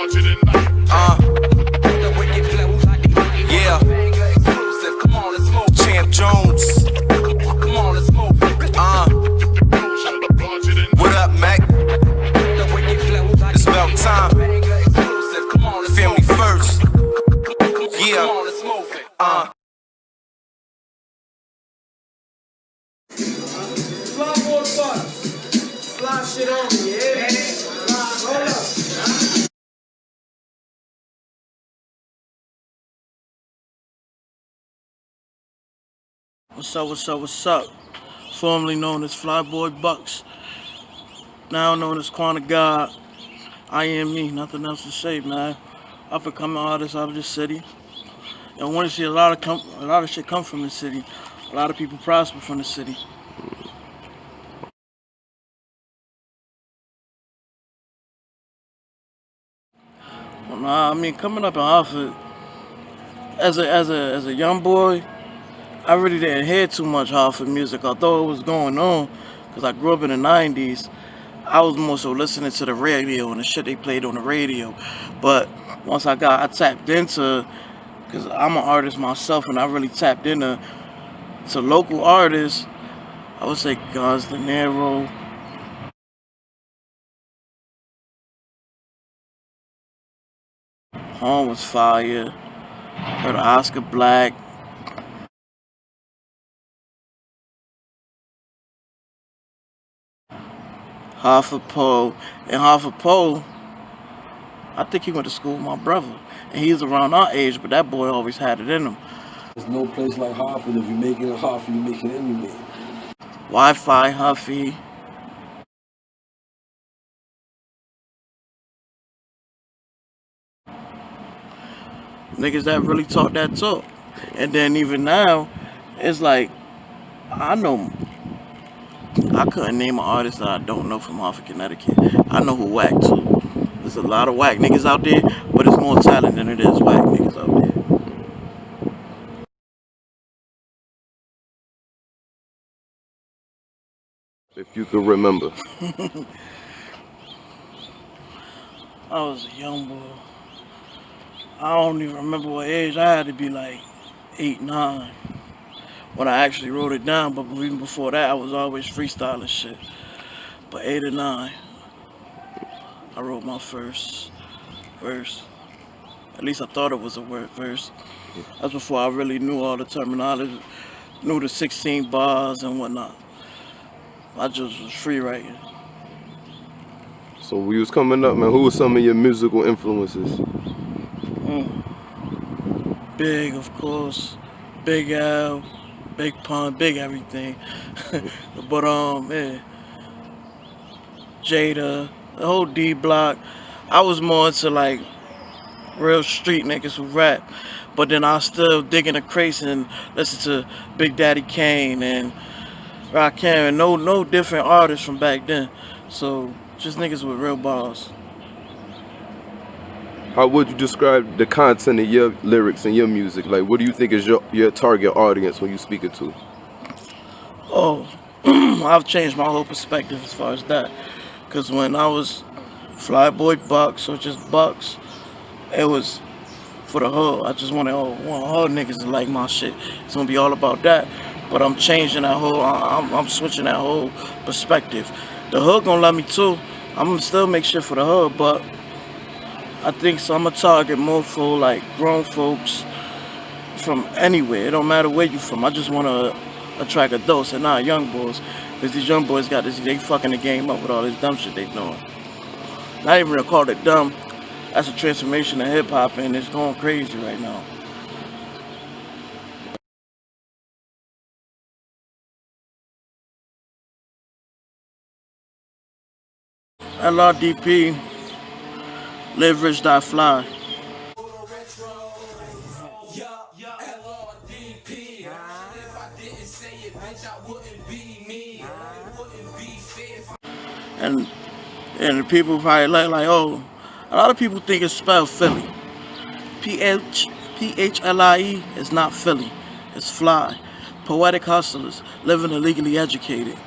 Yeah. Champ Jones. What up, Mac? It's about time. Family first. Yeah. Fly more bucks. Fly shit on me, yeah? Hold up. What's up? Formerly known as Flyboy Bucks, now known as Quan of God. I am me, nothing else to say, man. Up and coming artist out of this city. And I want to see a lot of shit come from the city. A lot of people prosper from the city. Well, nah, I mean, coming up in Hartford, as a young boy, I really didn't hear too much Hartford music, although it was going on, because I grew up in the 90s. I was more so listening to the radio and the shit they played on the radio. But once I tapped into, because I'm an artist myself, and I really tapped into local artists. I would say Guns, De Niro, Home was fire. Heard of Oscar Black, P.H.L.I.E. And P.H.L.I.E, I think he went to school with my brother. And he's around our age, but that boy always had it in him. There's no place like Hartford. If you make it in Hartford, you make it anywhere. Wi-Fi, Huffy. Niggas that really talk that talk. And then even now, it's like, I couldn't name an artist that I don't know from Hartford, Connecticut. I know who whack too. There's a lot of whack niggas out there, but it's more talent than it is whack niggas out there. If you could remember. I was a young boy. I don't even remember what age. I had to be like 8, 9 when I actually wrote it down. But even before that, I was always freestyling shit. But 8 or 9, I wrote my first verse. At least I thought it was a word verse. That's before I really knew all the terminology, knew the 16 bars and whatnot. I just was free writing. So when you was coming up, man, who were some of your musical influences? Big, of course. Big L, Big Pun, big everything. But yeah. Jada, the whole D block. I was more into like real street niggas who rap. But then I still dig in the crates and listen to Big Daddy Kane and Rakim and no different artists from back then. So just niggas with real bars. How would you describe the content of your lyrics and your music? Like, what do you think is your target audience when you speak it to? Oh, I've changed my whole perspective as far as that. Because when I was Flyboy Bucks or just Bucks, it was for the hood. I just want hood niggas to like my shit. It's gonna be all about that. But I'm changing that whole, I'm switching that whole perspective. The hood gonna love me too. I'm gonna still make shit for the hood, but I think so. I'm gonna target more for like grown folks from anywhere. It don't matter where you from. I just wanna attract adults and not young boys. Cause these young boys got this, they fucking the game up with all this dumb shit they doing. Not even to call it dumb. That's a transformation of hip hop and it's going crazy right now. L.R.D.P. Live Rich, Die Fly. L.R.D.P. If I didn't say it, bitch, I wouldn't be me. It wouldn't be fair. And the people probably like, oh, a lot of people think it's spelled Philly. P.H.L.I.E is not Philly. It's Fly. Poetic hustlers, living illegally educated.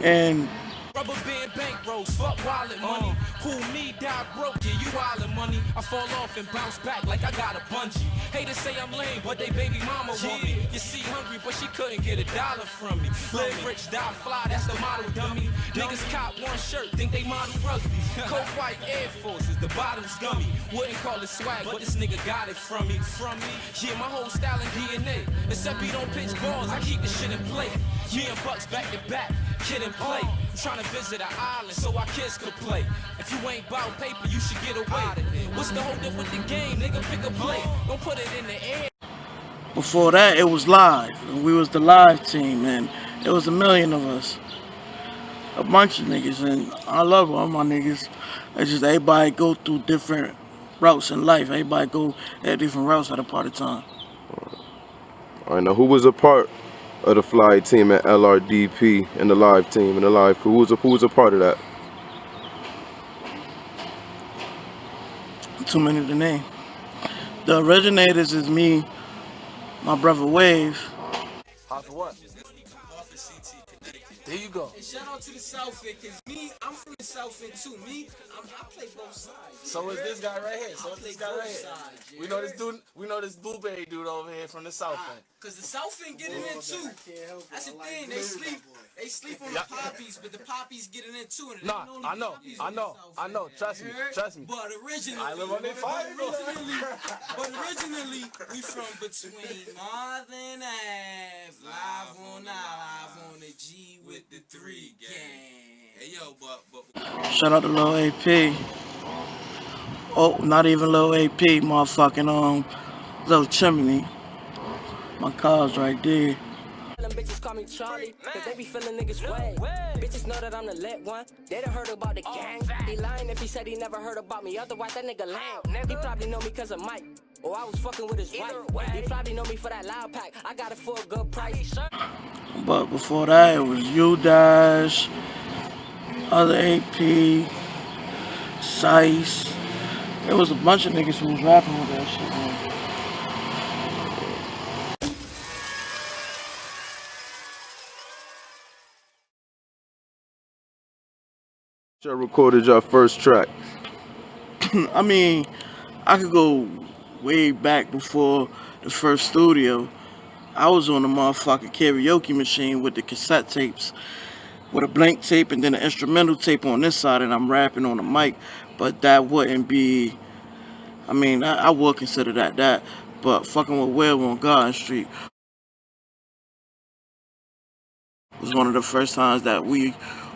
And Rubber band bankrolls, fuck wallet money. Cool me, die broke, yeah, you you island money, I fall off and bounce back like I got a bungee. Haters say I'm lame, but they baby mama want me. You see hungry, but she couldn't get $1 from me. Live rich, die fly, that's the model, dummy. Niggas cop one shirt, think they model rugby. Cold white Air Forces, the bottom's gummy. Wouldn't call it swag, but this nigga got it from me. Yeah, my whole style and DNA. Except he don't pitch balls, I keep the shit in play. Me and Bucks back to back, kid and play. I'm trying to visit an island so our kids could play. If you ain't bout paper, you should get away. What's the hold up with the game, nigga? Pick a play. Don't put it in the air. Before that, it was live. We was the live team, and it was a million of us. A bunch of niggas, and I love all my niggas. It's just everybody go through different routes in life. Everybody go at different routes at a part of time. All right, now who was a part of the Phlie team at L.R.D.P and the live team and the live crew? Who was a part of that? Too many to name. The originators is me, my brother Wave. Half of what? There you go. And shout out to the South End, cause me, I'm from the South End too. I play both sides. So is this guy right here. So is this guy right here. We know this dude. We know this blueberry dude over here from the South End. Cause the South End getting in too. That's the thing. They sleep on the poppies, but the poppies getting in too. And Nah, I know. Trust me. But originally, I live on their fire. but originally, we from between Northern Ave, live on the G with the 3 gang. Hey yo, but Shout out to Lrdp. Oh, not even Lrdp, motherfucking Little Chimney. My car's right there. Them bitches call me Charlie, cause they be feeling niggas way. Bitches know that I'm the lit one. They done heard about the gang. He lying if he said he never heard about me. Otherwise, that nigga lame. He probably know me cause of Mike. Or I was fucking with his wife. He probably know me for that loud pack. I got it for a good price. But before that, it was U-Dash, other AP, Sice. There was a bunch of niggas who was rapping with that shit, man. You recorded your first track. I mean, I could go way back before the first studio. I was on the motherfucking karaoke machine with the cassette tapes, with a blank tape and then an instrumental tape on this side, and I'm rapping on the mic. But that wouldn't be, I mean, I would consider that. But fucking with Will on Garden Street was one of the first times that we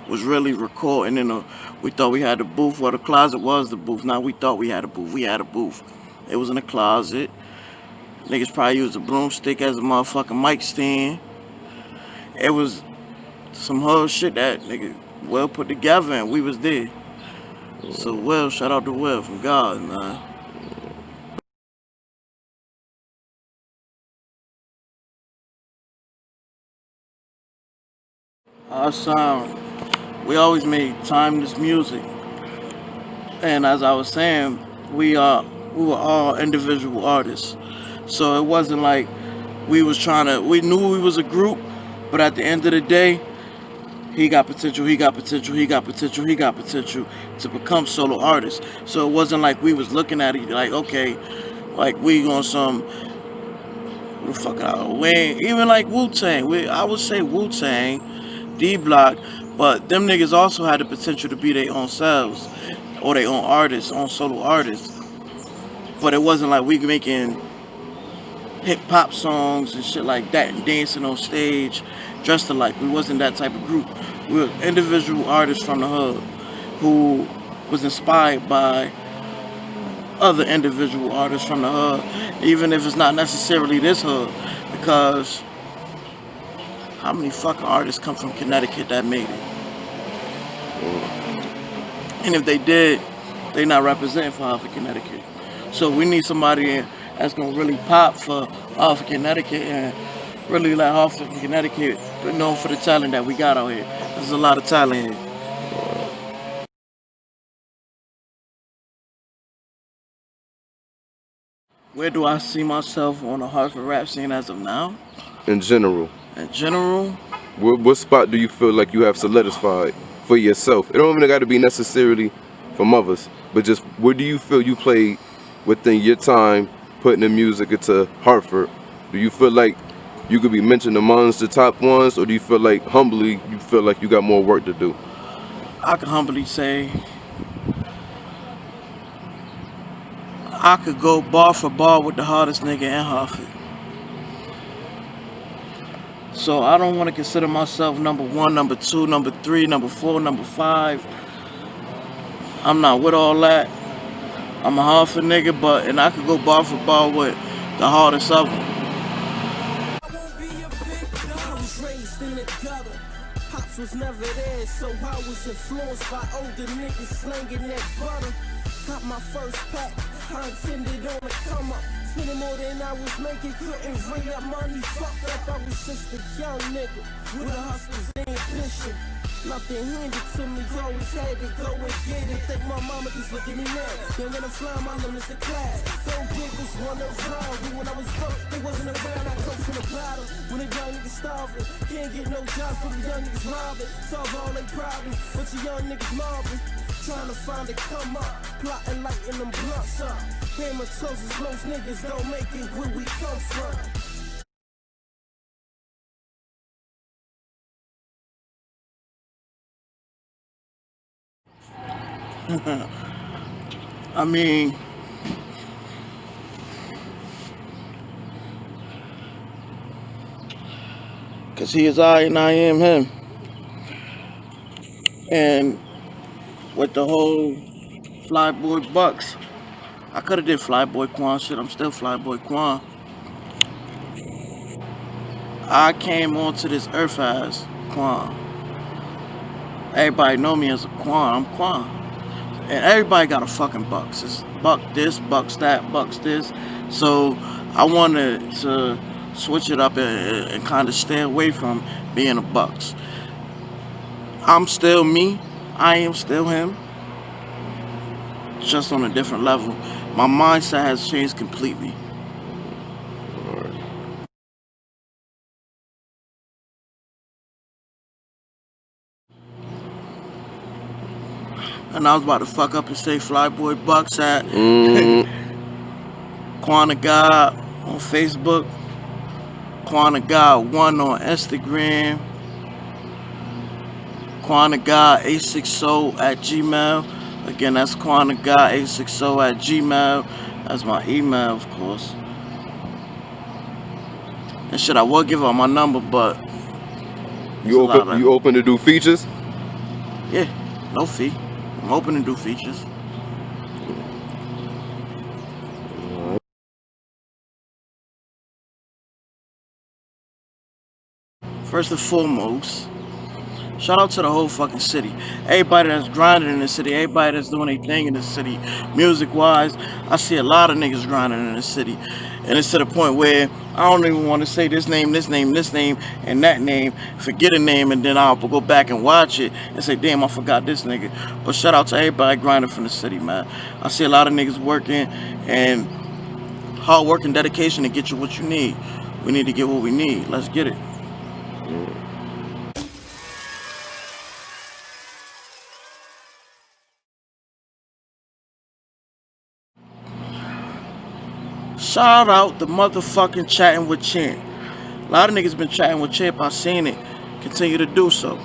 was really recording we thought we had the booth. Well, the closet was the booth. Now we thought we had a booth. We had a booth. It was in the closet. Niggas probably used a broomstick as a motherfucking mic stand. It was some whole shit that nigga Will put together, and we was there. So Will, shout out to Will from God, man. Our sound, we always made timeless music. And as I was saying, we were all individual artists. So it wasn't like we knew we was a group, but at the end of the day, he got potential to become solo artists. So it wasn't like we was looking at it like, okay, like we on some, what the fuck out, even like Wu-Tang. I would say Wu-Tang, D-Block, but them niggas also had the potential to be their own selves, or their own artists, own solo artists. But it wasn't like we making hip-hop songs and shit like that and dancing on stage dressed alike. We wasn't that type of group. We were individual artists from the hood who was inspired by other individual artists from the hood, even if it's not necessarily this hood, because how many fucking artists come from Connecticut that made it? And if they did, they not representing for Hartford, Connecticut. So we need somebody that's gonna really pop for Hartford, Connecticut, and really let Hartford, Connecticut be known for the talent that we got out here. There's a lot of talent here. Where do I see myself on the Hartford rap scene as of now? In general. In general? What spot do you feel like you have solidified for yourself? It don't even got to be necessarily from others. But just where do you feel you played within your time putting the music into Hartford? Do you feel like you could be mentioned amongst the top ones, or do you feel like humbly you feel like you got more work to do? I can humbly say I could go bar for bar with the hardest nigga in Hartford. So I don't want to consider myself number one, number two, number three, number four, number five. I'm not with all that. I'm a Hartford nigga, and I could go bar for bar with the hardest of them. I was raised in the gutter. Pops was never there, so I was influenced by older niggas slanging that butter. Got my first pack, I intended on a come up. Spending more than I was making, couldn't bring up money. Fucked up, I was just a young nigga with a hustler's ambition. Nothing handed to me, always had to go and get it. Think my mama just look at me now. Young and I'm flying, my limits the class. Don't niggas wanna ride me when I was broke. They wasn't around, I come from the bottom. When the young niggas starving, can't get no jobs for the young niggas robbing. Solve all their problems, but the young niggas mobbing. Trying to find a come up, plotting lighting them blunts up. Hammer toes as most niggas don't make it where we come from. I mean, cause he is I and I am him. And with the whole Fly Boy Bucks, I could have did Fly Boy Quan shit. I'm still Fly Boy Quan. I came onto this earth as Quan. Everybody know me as a Quan. I'm Quan. And everybody got a fucking Bucks. It's Buck this, Bucks that, Bucks this. So I wanted to switch it up and kind of stay away from being a Bucks. I'm still me. I am still him. Just on a different level. My mindset has changed completely. And I was about to fuck up and say Flyboy Bucks at Quan of God on Facebook, Quan of God 1 on Instagram, Quan of God 860 at Gmail. Again, that's Quan of God 860 at Gmail. That's my email, of course. And shit, I will give out my number, but you open to do features? Yeah, no fee. I'm open to do features. First and foremost, shout out to the whole fucking city. Everybody that's grinding in the city, everybody that's doing their thing in the city. Music wise, I see a lot of niggas grinding in the city. And it's to the point where I don't even want to say this name, this name, this name, and that name. Forget a name, and then I'll go back and watch it and say, damn, I forgot this nigga. But shout out to everybody grinding from the city, man. I see a lot of niggas working and hard work and dedication to get you what you need. We need to get what we need. Let's get it. Shout out the motherfucking Chattin with Champ. A lot of niggas been chatting with Champ. I seen it. Continue to do so.